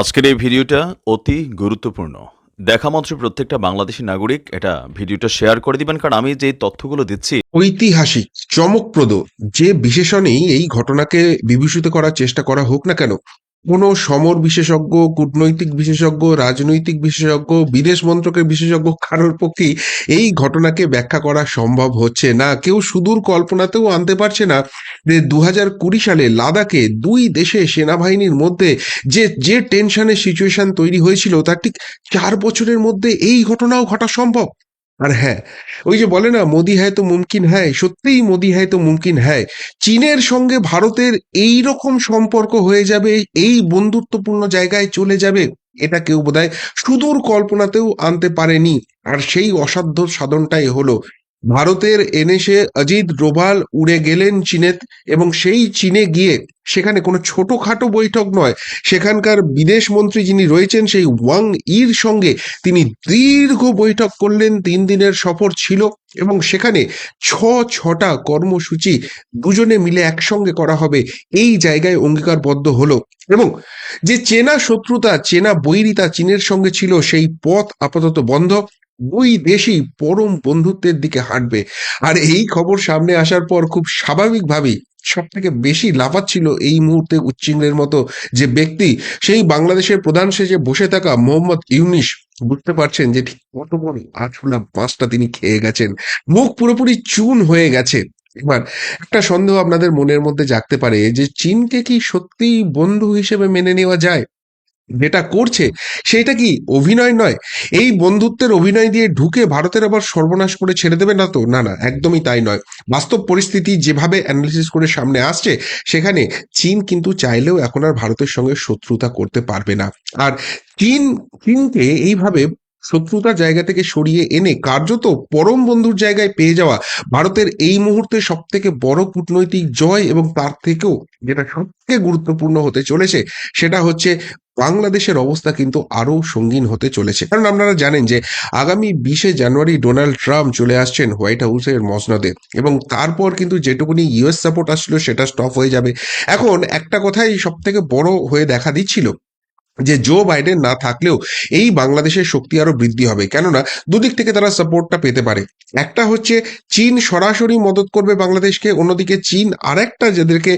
আজকের এই ভিডিওটা অতি গুরুত্বপূর্ণ। দেখা মাত্র প্রত্যেকটা বাংলাদেশী নাগরিক এটা ভিডিওটা শেয়ার করে দিবেন, কারণ আমি যে তথ্যগুলো দিচ্ছি ঐতিহাসিক, চমকপ্রদ যে বিশেষণেই এই ঘটনাকে বিভূষিত করার চেষ্টা করা হোক না কেন, কোনো সমর বিশেষজ্ঞ, কূটনৈতিক বিশেষজ্ঞ, রাজনৈতিক বিশেষজ্ঞ, বিদেশ মন্ত্রকের বিশেষজ্ঞ কারোর পক্ষেই এই ঘটনাকে ব্যাখ্যা করা সম্ভব হচ্ছে না। কেউ সুদূর কল্পনাতেও আনতে পারছে না যে 2020 সালে লাদাখে দুই দেশে সেনাবাহিনীর মধ্যে যে যে টেনশনের সিচুয়েশন তৈরি হয়েছিল তার ঠিক 4 বছরের মধ্যে এই ঘটনাও ঘটা সম্ভব। আর হ্যাঁ, ওই যে বলে না মোদি হ্যায় তো মুমকিন হ্যায়, সত্যিই মোদি হ্যায় তো মুমকিন হ্যায়। চীনের সঙ্গে ভারতের এই রকম সম্পর্ক হয়ে যাবে, এই বন্ধুত্বপূর্ণ জায়গায় চলে যাবে, এটা কেউ বোধহয় সুদূর কল্পনাতেও আনতে পারেনি। আর সেই অসাধ্য সাধনটাই হলো ভারতের এনএসএ অজিত ডোভাল উড়ে গেলেন চীনে, এবং সেই চীনে গিয়ে সেখানে কোনো ছোটখাটো বৈঠক নয়, সেখানকার বিদেশ মন্ত্রী যিনি রয়েছেন সেই ওয়াং ইর সঙ্গে তিনি দীর্ঘ বৈঠক করলেন। 3 দিনের সফর ছিল এবং সেখানে ছটা কর্মসূচি দুজনে মিলে একসঙ্গে করা হবে, এই জায়গায় অঙ্গীকারবদ্ধ হলো। এবং যে চেনা শত্রুতা, চেনা বৈরিতা চীনের সঙ্গে ছিল, সেই পথ আপাতত বন্ধ। দুই দেশই পরম বন্ধুত্বের দিকে হাঁটবে। আর এই খবর সামনে আসার পর খুব স্বাভাবিকভাবেই সব থেকে বেশি লাফাচ্ছিল এই মুহূর্তে উচ্চিংড়ের মতো যে ব্যক্তি, সেই বাংলাদেশের প্রধান সেজে বসে থাকা মোহাম্মদ ইউনিস। বুঝতে পারছেন যে ঠিক কত বড় আছুলা মাছটা তিনি খেয়ে গেছেন, মুখ পুরোপুরি চুন হয়ে গেছে। এবার একটা সন্দেহ আপনাদের মনের মধ্যে জাগতে পারে যে চীনকে কি সত্যিই বন্ধু হিসেবে মেনে নেওয়া যায়? যেটা করছে সেটা কি অভিনয় নয়? এই বন্ধুত্বের অভিনয় দিয়ে ঢুকে ভারতের আবার সর্বনাশ করে ছেড়ে দেবে না তো? না না, একদমই তাই নয়। বাস্তব পরিস্থিতি যেভাবে অ্যানালিসিস করে সামনে আসছে, সেখানে চীন কিন্তু চাইলেও এখন আর ভারতের সঙ্গে শত্রুতা করতে পারবে না। আর চীন চীনকে এইভাবে শত্রুতার জায়গা থেকে সরিয়ে এনে কার্যত পরম বন্ধুর জায়গায় পেয়ে যাওয়া ভারতের এই মুহূর্তে সব থেকে বড় কূটনৈতিক জয়। এবং তার থেকেও যেটা সবথেকে গুরুত্বপূর্ণ হতে চলেছে, সেটা হচ্ছে বাংলাদেশের অবস্থা কিন্তু আরো সঙ্গীন হতে চলেছে। কারণ আপনারা জানেন যে আগামী 20 জানুয়ারি ডোনাল্ড ট্রাম্প চলে আসছেন হোয়াইট হাউসের মসনদে, এবং তারপর কিন্তু যেটুকুনি ইউএস সাপোর্ট আসছিল সেটা স্টপ হয়ে যাবে। এখন একটা কথাই সব থেকে বড় হয়ে দেখা দিচ্ছিল, যে জো বাইডেন না থাকলেও এই বাংলাদেশের শক্তি আরো বৃদ্ধি হবে। কেননা দুদিক থেকে তারা সাপোর্টটা পেতে পারে। একটা হচ্ছে চীন সরাসরি মদত করবে বাংলাদেশকে, অন্যদিকে চীন আরেকটা যাদেরকে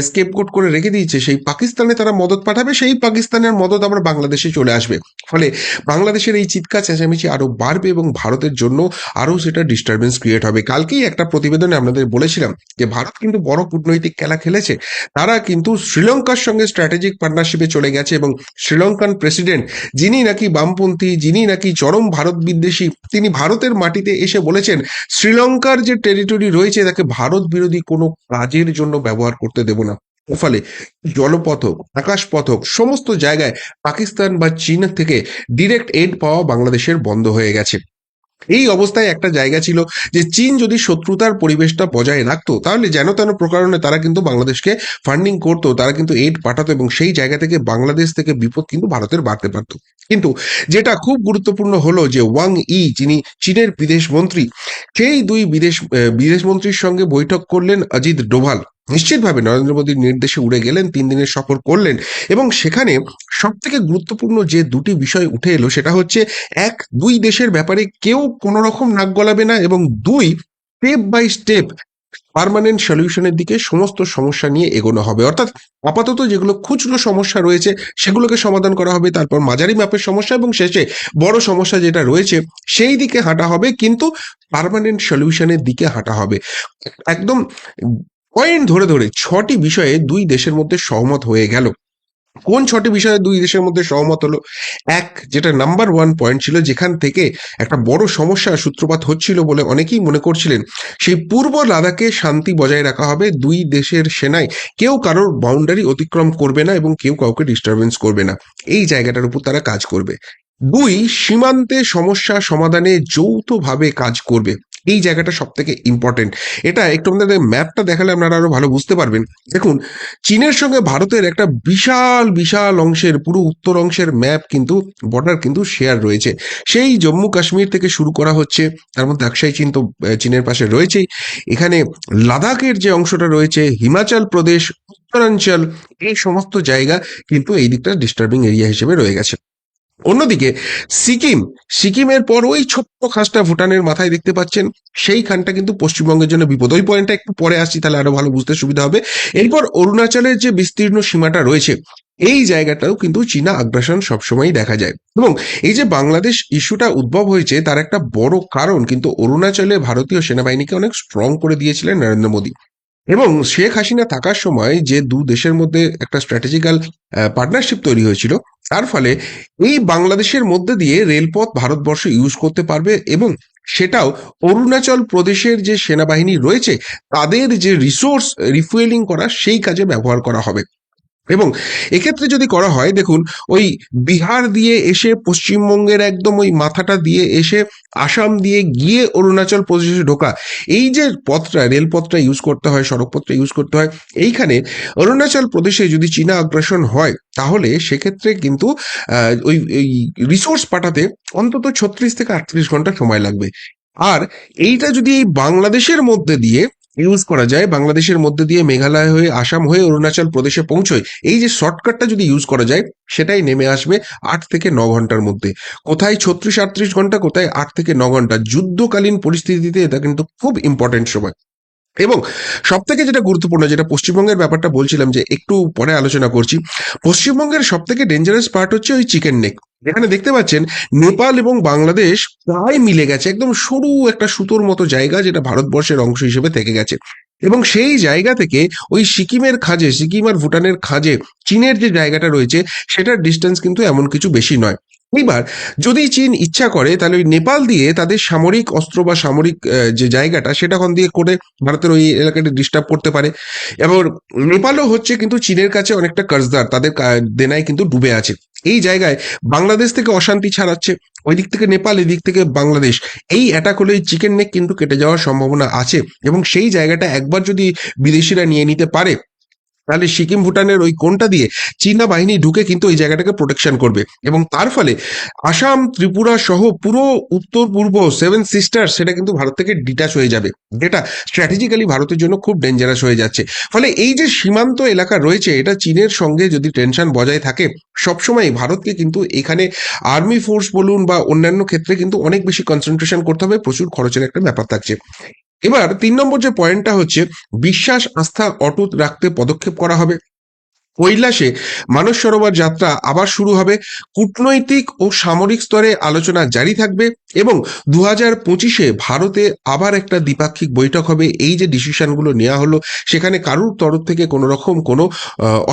স্কেপগোট করে রেখে দিয়েছে সেই পাকিস্তানে তারা মদত পাঠাবে, সেই পাকিস্তানের মদত আবার বাংলাদেশে চলে আসবে। ফলে বাংলাদেশের এই চিৎকার চেঁচামেচি আরো বাড়বে এবং ভারতের জন্য আরো সেটা ডিস্টারবেন্স ক্রিয়েট হবে। কালকেই একটা প্রতিবেদনে আপনাদের বলেছিলাম যে ভারত কিন্তু বড় কূটনৈতিক খেলা খেলেছে। তারা কিন্তু শ্রীলঙ্কার সঙ্গে স্ট্র্যাটেজিক পার্টনারশিপে চলে গেছে, এবং শ্রীলঙ্কান প্রেসিডেন্ট, যিনি নাকি বামপন্থী, যিনি নাকি চরম ভারত বিদ্বেষী, তিনি ভারতের মাটিতে এসে বলেছেন শ্রীলঙ্কার যে টেরিটরি রয়েছে তাকে ভারত বিরোধী কোনো কাজের জন্য ব্যবহার করতে দেব না। ফলে জলপথ হোক, আকাশ পথ হোক, সমস্ত জায়গায় পাকিস্তান বা চীন থেকে ডিরেক্ট এড পাওয়া বাংলাদেশের বন্ধ হয়ে গেছে। এই অবস্থায় একটা জায়গা ছিল যে চীন যদি শত্রুতার পরিবেশটা বজায় রাখতো, তাহলে যেন তেন প্রকারণে তারা কিন্তু বাংলাদেশকে ফান্ডিং করতো, তারা কিন্তু এড পাঠাতো, এবং সেই জায়গা থেকে বাংলাদেশ থেকে বিপদ কিন্তু ভারতের বাড়তে পারতো। কিন্তু যেটা খুব গুরুত্বপূর্ণ হলো যে ওয়াং ই, যিনি চীনের বিদেশ মন্ত্রী, সেই দুই বিদেশ মন্ত্রীর সঙ্গে বৈঠক করলেন অজিত ডোভাল। নিশ্চিতভাবে নরেন্দ্র মোদীর নির্দেশে উড়ে গেলেন, 3 দিনের সফর করলেন। এবং সেখানে সব থেকে গুরুত্বপূর্ণ যে দুটি বিষয় উঠে এলো, সেটা হচ্ছে এক, দুই দেশের ব্যাপারে কেউ কোনো রকম নাক গলাবে না, এবং দুই, স্টেপ বাই স্টেপ পার্মানেন্ট সলিউশনের দিকে সমস্ত সমস্যা নিয়ে এগোনো হবে। অর্থাৎ আপাতত যেগুলো খুচরো সমস্যা রয়েছে সেগুলোকে সমাধান করা হবে, তারপর মাঝারি মাপের সমস্যা, এবং শেষে বড় সমস্যা যেটা রয়েছে সেই দিকে হাঁটা হবে, কিন্তু পার্মানেন্ট সলিউশনের দিকে হাঁটা হবে। একদম পয়েন্ট ধরে ধরে 6টি বিষয়ে দুই দেশের মধ্যে সহমত হয়ে গেল। কোন 6টি বিষয়ে দুই দেশের মধ্যে সহমত হলো? এক, যেটা নাম্বার 1 পয়েন্ট ছিল, যেখান থেকে একটা বড় সমস্যার সূত্রপাত হচ্ছিল বলে অনেকেই মনে করছিলেন, সেই পূর্ব লাদাখে শান্তি বজায় রাখা হবে। দুই দেশের সেনায় কেউ কারোর বাউন্ডারি অতিক্রম করবে না এবং কেউ কাউকে ডিস্টারবেন্স করবে না, এই জায়গাটার উপর তারা কাজ করবে। দুই, সীমান্তে সমস্যা সমাধানে যৌথভাবে কাজ করবে। এই জায়গাটা সব থেকে ইম্পর্টেন্ট। এটা একটু আমাদের ম্যাপটা দেখালে আপনারা আরো ভালো বুঝতে পারবেন। দেখুন, চীনের সঙ্গে ভারতের একটা বিশাল বিশাল অংশের পুরো উত্তর অংশের ম্যাপ কিন্তু বর্ডার কিন্তু শেয়ার রয়েছে। সেই জম্মু কাশ্মীর থেকে শুরু করা হচ্ছে, তার মধ্যে আকসাই চীন তো চীনের পাশে রয়েছেই। এখানে লাদাখের যে অংশটা রয়েছে, হিমাচল প্রদেশ, উত্তরাঞ্চল, এই সমস্ত জায়গা কিন্তু এই দিকটা ডিস্টার্বিং এরিয়া হিসেবে রয়ে গেছে। অন্যদিকে সিকিম, সিকিমের পর ওই ছোট্ট খাসটা ভুটানের মাথায় দেখতে পাচ্ছেন, সেইখানটা কিন্তু পশ্চিমবঙ্গের জন্য বিপদ। ওই পয়েন্টটা একটু পরে আসছি, তাহলে আরো ভালো বুঝতে সুবিধা হবে। এরপর অরুণাচলের যে বিস্তীর্ণ সীমাটা রয়েছে, এই জায়গাটাও কিন্তু চীনা আগ্রাসন সবসময়ই দেখা যায়। এবং এই যে বাংলাদেশ ইস্যুটা উদ্ভব হয়েছে, তার একটা বড় কারণ কিন্তু অরুণাচলে ভারতীয় সেনাবাহিনীকে অনেক স্ট্রং করে দিয়েছিলেন নরেন্দ্র মোদী। এবং শেখ হাসিনা থাকার সময় যে দু দেশের মধ্যে একটা স্ট্র্যাটেজিক্যাল পার্টনারশিপ তৈরি হয়েছিল, তার ফলে এই বাংলাদেশের মধ্যে দিয়ে রেলপথ ভারতবর্ষ ইউজ করতে পারবে, এবং সেটাও অরুণাচল প্রদেশের যে সেনাবাহিনী রয়েছে তাদের যে রিসোর্স রিফুয়েলিং করা, সেই কাজে ব্যবহার করা হবে। এবং এক্ষেত্রে যদি করা হয়, দেখুন, ওই বিহার দিয়ে এসে পশ্চিমবঙ্গের একদম ওই মাথাটা দিয়ে এসে আসাম দিয়ে গিয়ে অরুণাচল প্রদেশে ঢোকা, এই যে পথটা, রেলপথটা ইউজ করতে হয়, সড়কপথটা ইউজ করতে হয়, এইখানে অরুণাচল প্রদেশে যদি চীনা আগ্রাসন হয়, তাহলে সেক্ষেত্রে কিন্তু ওই রিসোর্স পাঠাতে অন্তত 36 থেকে 38 ঘন্টা সময় লাগবে। আর এইটা যদি এই বাংলাদেশের মধ্যে দিয়ে ইউজ করা যায়, বাংলাদেশের মধ্যে দিয়ে মেঘালয় হয়ে আসাম হয়ে অরুণাচল প্রদেশে পৌঁছয়, এই যে শর্টকাটটা যদি ইউজ করা যায়, সেটাই নেমে আসবে 8 থেকে 9 ঘন্টার মধ্যে। কোথায় 36-38 ঘন্টা, কোথায় 8 থেকে 9 ঘন্টা। যুদ্ধকালীন পরিস্থিতিতে এটা কিন্তু খুব ইম্পর্টেন্ট সময়। এবং সব থেকে যেটা গুরুত্বপূর্ণ, যেটা পশ্চিমবঙ্গের ব্যাপারটা বলছিলাম যে একটু পরে আলোচনা করছি, পশ্চিমবঙ্গের সব থেকে ডেঞ্জারাস পার্ট হচ্ছে ওই চিকেন নেক। এখানে দেখতে পাচ্ছেন নেপাল এবং বাংলাদেশ প্রায় মিলে গেছে, একদম সরু একটা সুতোর মতো জায়গা, যেটা ভারতবর্ষের অংশ হিসেবে থেকে গেছে। এবং সেই জায়গা থেকে ওই সিকিমের খাঁজে, সিকিম আর ভুটানের খাঁজে চীনের যে জায়গাটা রয়েছে, সেটার ডিস্টেন্স কিন্তু এমন কিছু বেশি নয়। এবার যদি চীন ইচ্ছা করে, তাহলে ওই নেপাল দিয়ে তাদের সামরিক অস্ত্র বা সামরিক যে জায়গাটা, সেটা ওখান দিয়ে করে ভারতের ওই এলাকাটা ডিস্টার্ব করতে পারে। এবং নেপালও হচ্ছে কিন্তু চীনের কাছে অনেকটা কর্জদার, তাদের দেনায় কিন্তু ডুবে আছে। এই জায়গায় বাংলাদেশ থেকে অশান্তি ছড়াচ্ছে, ওই দিক থেকে নেপাল, এদিক থেকে বাংলাদেশ। এই অ্যাটাক হলে এই চিকেন নেক কিন্তু কেটে যাওয়ার সম্ভাবনা আছে। এবং সেই জায়গাটা একবার যদি বিদেশিরা নিয়ে নিতে পারে, তাহলে সিকিম ভুটানের ওই কোণটা দিয়ে চীনা বাহিনী ঢুকে কিন্তু ওই জায়গাটাকে প্রোটেকশন করবে। এবং তার ফলে আসাম, ত্রিপুরা সহ পুরো উত্তর পূর্ব 7 সিস্টার, সেটা কিন্তু ভারত থেকে ডিটাচ হয়ে যাবে, যেটা স্ট্র্যাটেজিক্যালি ভারতের জন্য খুব ডেঞ্জারাস হয়ে যাচ্ছে। ফলে এই যে সীমান্ত এলাকা রয়েছে, এটা চীনের সঙ্গে যদি টেনশন বজায় থাকে, সবসময় ভারতকে কিন্তু এখানে আর্মি ফোর্স বলুন বা অন্যান্য ক্ষেত্রে কিন্তু অনেক বেশি কনসেন্ট্রেশন করতে হবে, প্রচুর খরচের একটা ব্যাপার থাকছে। এবার 3 নম্বর যে পয়েন্টটা হচ্ছে, বিশ্বাস আস্থা অটুট রাখতে পদক্ষেপ করা হবে। কৈলাসে মানস সরোবর যাত্রা আবার শুরু হবে। কূটনৈতিক ও সামরিক স্তরে আলোচনা জারি থাকবে। এবং 2025-এ ভারতে আবার একটা দ্বিপাক্ষিক বৈঠক হবে। এই যে ডিসিশনগুলো নেওয়া হলো, সেখানে কারুর তরফ থেকে কোনো রকম কোনো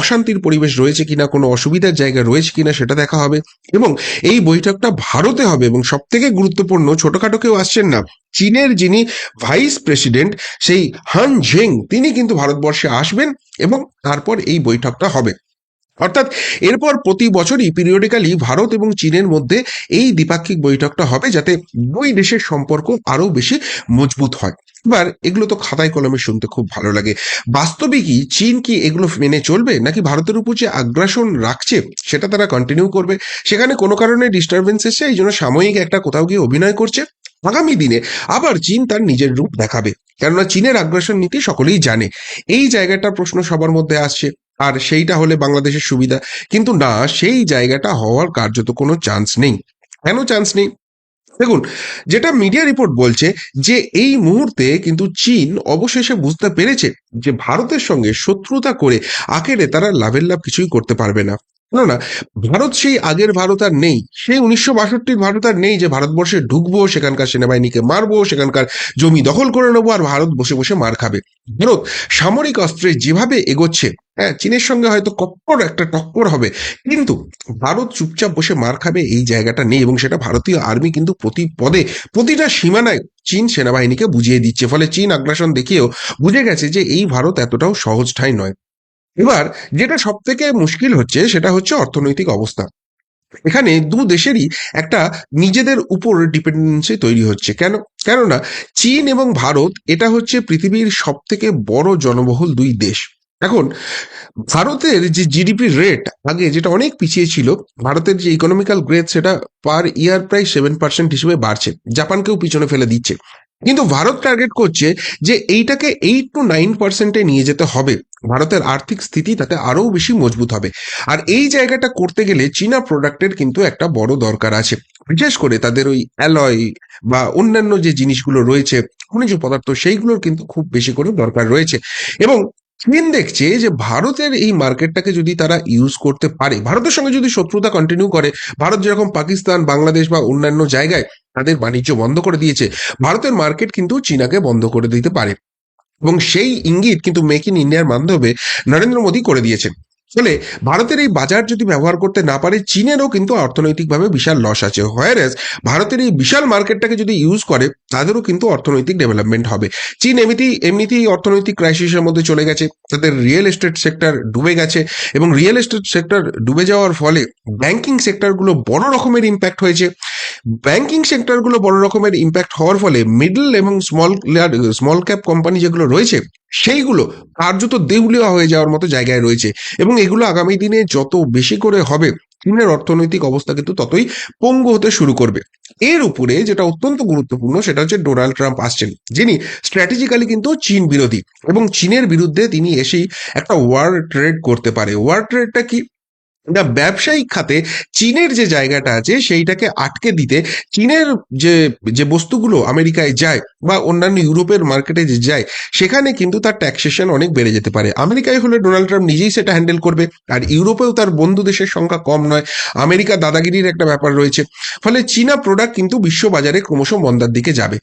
অশান্তির পরিবেশ রয়েছে কিনা, কোনো অসুবিধার জায়গা রয়েছে কিনা, সেটা দেখা হবে। এবং এই বৈঠকটা ভারতে হবে। এবং সব থেকে গুরুত্বপূর্ণ, ছোটখাটো কেউ আসছেন না, চীনের যিনি ভাইস প্রেসিডেন্ট, সেই হান ঝেং, তিনি কিন্তু ভারতবর্ষে আসবেন, এবং তারপর এই বৈঠকটা হবে। অর্থাৎ এরপর প্রতি বছরই পিরিয়ডিক্যালি ভারত এবং চীনের মধ্যে এই দ্বিপাক্ষিক বৈঠকটা হবে, যাতে দুই দেশের সম্পর্ক আরো বেশি মজবুত হয়। এবার এগুলো তো খাতায় কলমে শুনতে খুব ভালো লাগে, বাস্তবিকই চীন কি এগুলো মেনে চলবে, নাকি ভারতের উপর যে আগ্রাসন রাখছে সেটা তারা কন্টিনিউ করবে? সেখানে কোনো কারণে ডিস্টারবেন্স এসছে, এই জন্য সাময়িক একটা কোথাও গিয়ে অভিনয় করছে। আগামী দিনে আবার চীন তার নিজের রূপ দেখাবে, কেননা চীনের আগ্রাসন নীতি সকলেই জানে। এই জায়গাটার প্রশ্ন সবার মধ্যে আসছে, আর সেইটা হলে বাংলাদেশের সুবিধা। কিন্তু না, সেই জায়গাটা হওয়ার কার্যত কোনো চান্স নেই। কেন চান্স নেই? দেখুন, যেটা মিডিয়া রিপোর্ট বলছে, যে এই মুহূর্তে কিন্তু চীন অবশেষে বুঝতে পেরেছে যে ভারতের সঙ্গে শত্রুতা করে আখেরে তারা লাভের লাভ কিছুই করতে পারবে না। কেননা ভারত সেই আগের ভারত আর নেই, সেই 1962-র ভারত আর নেই, যে ভারতবর্ষে ঢুকবো, সেখানকার সেনাবাহিনীকে মারবো, সেখানকার জমি দখল করে নেবো, আর ভারত বসে বসে মার খাবে। ভারত সামরিক অস্ত্রে যেভাবে এগোচ্ছে, হ্যাঁ, চীনের সঙ্গে হয়তো কপ্পর একটা টক্কর হবে, কিন্তু ভারত চুপচাপ বসে মার খাবে, এই জায়গাটা নেই। এবং সেটা ভারতীয় আর্মি কিন্তু প্রতি পদে, প্রতিটা সীমানায় চীন সেনাবাহিনীকে বুঝিয়ে দিচ্ছে। ফলে চীন আগ্রাসন দেখিয়েও বুঝে গেছে যে এই ভারত এতটাও সহজ ঠাঁই নয়। এবার যেটা সব থেকে মুশকিল হচ্ছে, সেটা হচ্ছে অর্থনৈতিক অবস্থা। এখানে দু দেশেরই একটা নিজেদের উপর ডিপেন্ডেন্সি তৈরি হচ্ছে। কেননা চীন এবং ভারত এটা হচ্ছে পৃথিবীর সব থেকে বড় জনবহুল দুই দেশ। এখন ভারতের যে জিডিপি রেট আগে যেটা অনেক পিছিয়ে ছিল, ভারতের যে ইকোনমিক্যাল গ্রোথ সেটা পার ইয়ার প্রায় 7% হিসেবে বাড়ছে, জাপানকেও পিছনে ফেলে দিচ্ছে। কিন্তু ভারত টার্গেট করছে যে এইটাকে 8 to 9% নিয়ে যেতে হবে। ভারতের আর্থিক স্থিতি তাতে আরো বেশি মজবুত হবে। আর এই জায়গাটা করতে গেলে চীনা প্রোডাক্টের কিন্তু একটা বড় দরকার আছে, বিশেষ করে তাদের ওই অ্যালয় বা অন্যান্য যে জিনিসগুলো রয়েছে, খনিজ পদার্থ, সেইগুলোর কিন্তু খুব বেশি করে দরকার রয়েছে। এবং চীন দেখছে যে ভারতের এই মার্কেটটাকে যদি তারা ইউজ করতে পারে, ভারতের সঙ্গে যদি শত্রুতা কন্টিনিউ করে, ভারত যেরকম পাকিস্তান, বাংলাদেশ বা অন্যান্য জায়গায় তাদের বাণিজ্য বন্ধ করে দিয়েছে, ভারতের মার্কেট কিন্তু চীনাকে বন্ধ করে দিতে পারে। এবং সেই ইঙ্গিত কিন্তু মেক ইন ইন্ডিয়ার মাধ্যমে নরেন্দ্র মোদী করে দিয়েছেন। ফলে ভারতের এই বাজার যদি ব্যবহার করতে না পারে, চীনেরও কিন্তু অর্থনৈতিকভাবে বিশাল লস আছে। হোয়ারেস ভারতের এই বিশাল মার্কেটটাকে যদি ইউজ করে, তাদেরও কিন্তু অর্থনৈতিক ডেভেলপমেন্ট হবে। চীন এমনিতেই অর্থনৈতিক ক্রাইসিসের মধ্যে চলে গেছে, তাদের রিয়েল এস্টেট সেক্টর ডুবে গেছে, এবং রিয়েল এস্টেট সেক্টর ডুবে যাওয়ার ফলে ব্যাংকিং সেক্টরগুলো বড় রকমের ইম্প্যাক্ট হয়েছে। ব্যাংকিং সেক্টরগুলো বড় রকমের ইম্প্যাক্ট হওয়ার ফলে মিডল এবং স্মল ক্যাপ কোম্পানি যেগুলো রয়েছে, সেইগুলো কার্যত দেউলিয়া হয়ে যাওয়ার মতো জায়গায় রয়েছে। এবং এগুলো আগামী দিনে যত বেশি করে হবে, চীনের অর্থনৈতিক অবস্থা কিন্তু ততই পঙ্গু হতে শুরু করবে। এর উপরে যেটা অত্যন্ত গুরুত্বপূর্ণ সেটা হচ্ছে ডোনাল্ড ট্রাম্প আসছেন, যিনি স্ট্র্যাটেজিক্যালি কিন্তু চীন বিরোধী, এবং চীনের বিরুদ্ধে তিনি এসেই একটা ওয়ার ট্রেড করতে পারে। ওয়ার ট্রেডটা কি না, ব্যবসায়িক খাতে চীনের যে জায়গাটা আছে সেইটাকে আটকে দিতে, চীনের যে যে বস্তুগুলো আমেরিকায় যায় বা অন্যান্য ইউরোপের মার্কেটে যে যায়, সেখানে কিন্তু তার ট্যাক্সেশন অনেক বেড়ে যেতে পারে। আমেরিকায় হলে ডোনাল্ড ট্রাম্প নিজেই সেটা হ্যান্ডেল করবে, আর ইউরোপেও তার বন্ধু দেশের সংখ্যা কম নয়, আমেরিকা দাদাগিরির একটা ব্যাপার রয়েছে। ফলে চীনা প্রোডাক্ট কিন্তু বিশ্ববাজারে ক্রমশ মন্দার দিকে যাবে।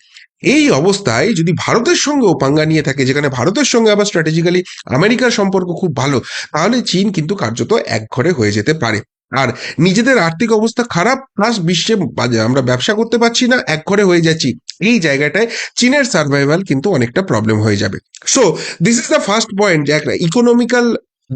এই অবস্থায় যদি ভারতের সঙ্গেও পাঙ্গা নিয়ে থাকে, যেখানে ভারতের সঙ্গে আবার স্ট্র্যাটেজিক্যালি আমেরিকার সম্পর্ক খুব ভালো, তাহলে চীন কিন্তু কার্যত একঘরে হয়ে যেতে পারে। আর নিজেদের আর্থিক অবস্থা খারাপ, প্লাস বিশ্বে আমরা ব্যবসা করতে পারছি না, একঘরে হয়ে যাচ্ছি, এই জায়গাটায় চীনের সার্ভাইভাল কিন্তু অনেকটা প্রবলেম হয়ে যাবে। So this is the first point, যে একটা ইকোনমিক্যাল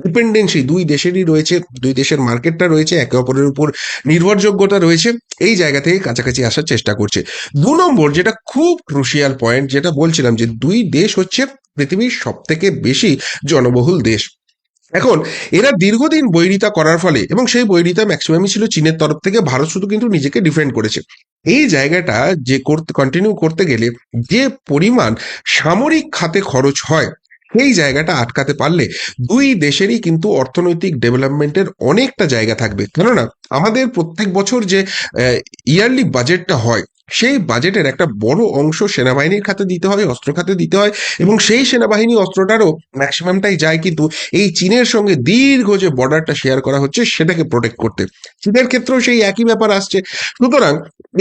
ডিপেন্ডেন্সি দুই দেশেরই রয়েছে, দুই দেশের মার্কেটটা রয়েছে, একে অপরের উপর নির্ভরযোগ্যতা রয়েছে, এই জায়গা থেকে কাছাকাছি আসার চেষ্টা করছে। 2 নম্বর যেটা খুব ক্রুশিয়াল পয়েন্ট, যেটা বলছিলাম যে দুই দেশ হচ্ছে পৃথিবীর সব থেকে বেশি জনবহুল দেশ। এখন এরা দীর্ঘদিন বৈরিতা করার ফলে, এবং সেই বৈরিতা ম্যাক্সিমামই ছিল চীনের তরফ থেকে, ভারত শুধু কিন্তু নিজেকে ডিফেন্ড করেছে। এই জায়গাটা যে কন্টিনিউ করতে গেলে যে পরিমাণ সামরিক খাতে খরচ হয়, সেই জায়গাটা আটকাতে পারলে দুই দেশেরই কিন্তু অর্থনৈতিক ডেভেলপমেন্টের অনেকটা জায়গা থাকবে। কেননা আমাদের প্রত্যেক বছর যে ইয়ারলি বাজেটটা হয়, সেই বাজেটের একটা বড় অংশ সেনাবাহিনীর খাতে দিতে হয়, অস্ত্র খাতে দিতে হয়, এবং সেই সেনাবাহিনী অস্ত্রটারও ম্যাক্সিমামটাই যায় কিন্তু এই চীনের সঙ্গে দীর্ঘ যে বর্ডারটা শেয়ার করা হচ্ছে সেটাকে প্রোটেক্ট করতে। চীনের ক্ষেত্রেও সেই একই ব্যাপার আসছে। সুতরাং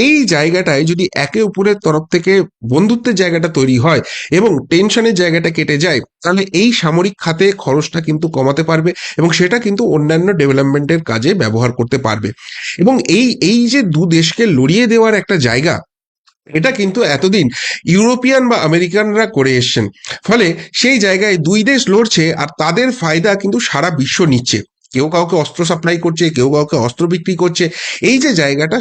এই জায়গাটায় যদি একে অপরের তরফ থেকে বন্ধুত্বের জায়গাটা তৈরি হয় এবং টেনশনের জায়গাটা কেটে যায়, তাহলে এই সামরিক খাতে খরচটা কিন্তু কমাতে পারবে, এবং সেটা কিন্তু অন্যান্য ডেভেলপমেন্টের কাজে ব্যবহার করতে পারবে। এবং এই এই যে দু দেশকে লড়িয়ে দেওয়ার একটা জায়গা, এটা কিন্তু এতদিন ইউরোপিয়ান বা আমেরিকানরা করে এসছেন। ফলে সেই জায়গায় দুই দেশ লড়ছে, আর তাদের ফায়দা কিন্তু সারা বিশ্ব নিচ্ছে। কেউ কাউকে অস্ত্র সাপ্লাই করছে, কেউ কাউকে অস্ত্র বিক্রি করছে, এই যে জায়গাটা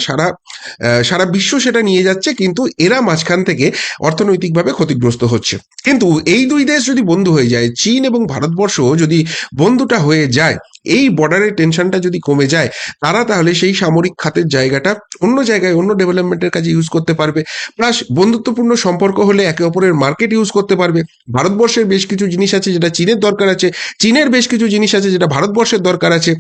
সারা বিশ্ব সেটা নিয়ে যাচ্ছে, কিন্তু এরা মাঝখান থেকে অর্থনৈতিকভাবে ক্ষতিগ্রস্ত হচ্ছে। কিন্তু এই দুই দেশ যদি বন্ধু হয়ে যায়, চীন এবং ভারতবর্ষ যদি বন্ধুটা হয়ে যায়, এই বর্ডারের টেনশনটা যদি কমে যায়, তারা তাহলে সেই সামরিক খাতের জায়গাটা অন্য জায়গায় অন্য ডেভেলপমেন্টের কাজে ইউজ করতে পারবে। প্লাস বন্ধুত্বপূর্ণ সম্পর্ক হলে একে অপরের মার্কেট ইউজ করতে পারবে। ভারতবর্ষের বেশ কিছু জিনিস আছে যেটা চীনের দরকার আছে, চীনের বেশ কিছু জিনিস আছে যেটা ভারতবর্ষের দরকার আছে।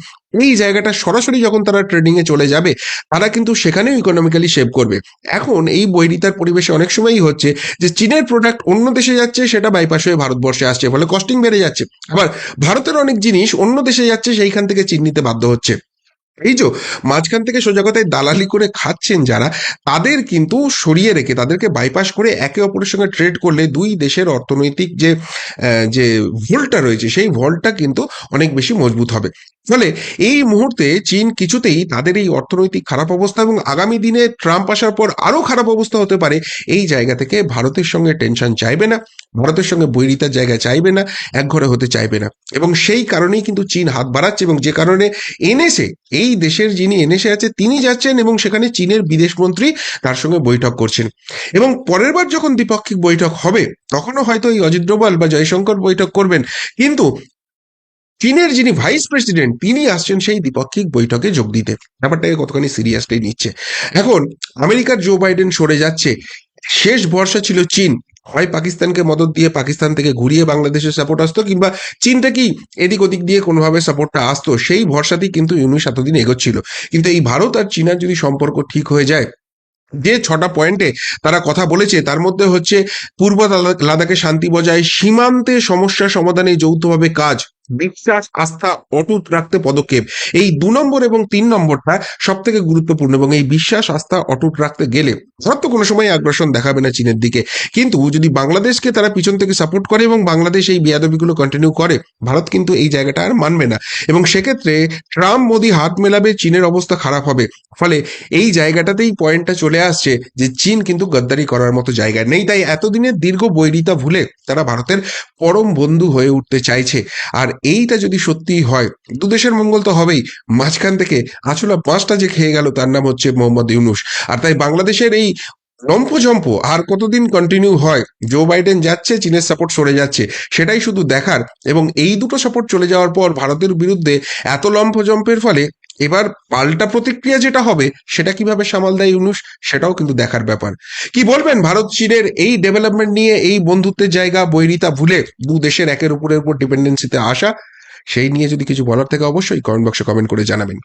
এই জায়গাটা সরাসরি যখন তারা ট্রেডিং এ চলে যাবে, তারা কিন্তু সেখানেও ইকোনমিক্যালি সেভ করবে। এখন এই বৈরিতার পরিবেশে অনেক সময়ই হচ্ছে যে চীনের প্রোডাক্ট অন্য দেশে যাচ্ছে, সেটা বাইপাস হয়ে ভারতবর্ষে আসছে, ফলে কস্টিং বেড়ে যাচ্ছে। আবার ভারতের অনেক জিনিস অন্য দেশে যাচ্ছে, সেইখান থেকে চীন নিতে বাধ্য হচ্ছে। এই যে মাঝখান থেকে সোজা কথায় দালালি করে খাচ্ছেন যারা, তাদের কিন্তু সরিয়ে রেখে, তাদেরকে বাইপাস করে একে অপরের সঙ্গে ট্রেড করলে দুই দেশের অর্থনৈতিক যে ভোল্টটা রয়েছে, সেই ভোল্টটা কিন্তু অনেক বেশি মজবুত হবে। ফলে এই মুহূর্তে চীন কিছুতেই তাদের এই অর্থনৈতিক খারাপ অবস্থা, এবং আগামী দিনে ট্রাম্প আসার পর আরো খারাপ অবস্থা হতে পারে, এই জায়গা থেকে ভারতের সঙ্গে টেনশন চাইবে না, ভারতের সঙ্গে বৈরিতার জায়গা চাইবে না, একঘরে হতে চাইবে না। এবং সেই কারণেই কিন্তু চীন হাত বাড়াচ্ছে, এবং যে কারণে এনএসএ এই দেশের যিনি এনএসএ আছে তিনি যাচ্ছেন এবং সেখানে চীনের বিদেশ মন্ত্রী তার সঙ্গে বৈঠক করছেন। এবং পরের বার যখন দ্বিপাক্ষিক বৈঠক হবে তখনও হয়তো এই অজিত ডোভাল বা জয়শঙ্কর বৈঠক করবেন, কিন্তু চীনের যিনি ভাইস প্রেসিডেন্ট তিনি আসছেন সেই দ্বিপাক্ষিক বৈঠকে যোগ দিতে। ব্যাপারটাকে কতখানি সিরিয়াসলি নিচ্ছে। এখন আমেরিকার জো বাইডেন সরে যাচ্ছে, শেষ ভরসা ছিল চীন, হয় পাকিস্তানকে মদদ দিয়ে পাকিস্তান থেকে ঘুরিয়ে বাংলাদেশের সাপোর্ট আসতো, কিংবা চীনটা কি এদিক ওদিক দিয়ে কোনোভাবে সাপোর্টটা আসতো, সেই ভরসাতেই কিন্তু ইউনূস এতদিন এগোচ্ছিল। কিন্তু এই ভারত আর চীনার যদি সম্পর্ক ঠিক হয়ে যায়, যে 6টা পয়েন্টে তারা কথা বলেছে তার মধ্যে হচ্ছে পূর্ব লাদাখে শান্তি বজায়, সীমান্তে সমস্যা সমাধানে যৌথভাবে কাজ, বিশ্বাস আস্থা অটুট রাখতে পদক্ষেপ, এই 2 নম্বর এবং 3 নম্বরটা সব থেকে গুরুত্বপূর্ণ। এবং এই বিশ্বাস আস্থা অটুট রাখতে গেলে ভারত তো কোনো সময় আগ্রাসন দেখাবে না চীনের দিকে, কিন্তু যদি বাংলাদেশকে তারা পিছন থেকে সাপোর্ট করে এবং বাংলাদেশ এই বেয়াদবিগুলো কন্টিনিউ করে, ভারত কিন্তু এই জায়গাটা আর মানবে না। এবং সেক্ষেত্রে ট্রাম্প মোদি হাত মেলাবে, চীনের অবস্থা খারাপ হবে। ফলে এই জায়গাটাতেই পয়েন্টটা চলে আসছে যে চীন কিন্তু গদ্দারি করার মতো জায়গা নেই, তাই এতদিনের দীর্ঘ বৈরিতা ভুলে তারা ভারতের পরম বন্ধু হয়ে উঠতে চাইছে। আর এইটা যদি সত্যিই হয়, দু দেশের মঙ্গল তো হবেই, মাঝখান থেকে আছলা পাঁচটা যে খেয়ে গেল তার নাম হচ্ছে মোহাম্মদ ইউনূস। আর তাই বাংলাদেশের এই লম্ফঝম্প আর কতদিন কন্টিনিউ হয়, জো বাইডেন যাচ্ছে চীনের সাপোর্ট সরে যাচ্ছে, সেটাই শুধু দেখার। এবং এই দুটো সাপোর্ট চলে যাওয়ার পর ভারতের বিরুদ্ধে এত লম্ফঝম্পের ফলে এবার পাল্টা প্রতিক্রিয়া যেটা হবে সেটা কিভাবে সামাল দেয় ইউনূস, সেটাও কিন্তু দেখার ব্যাপার। কি বলবেন ভারত চীনের এই ডেভেলপমেন্ট নিয়ে, এই বন্ধুত্বের জায়গা বৈরিতা ভুলে দু দেশের একের উপর ডিপেন্ডেন্সিতে আসা, সেই নিয়ে যদি কিছু বলার থাকে অবশ্যই কমেন্ট বক্সে কমেন্ট করে জানাবেন।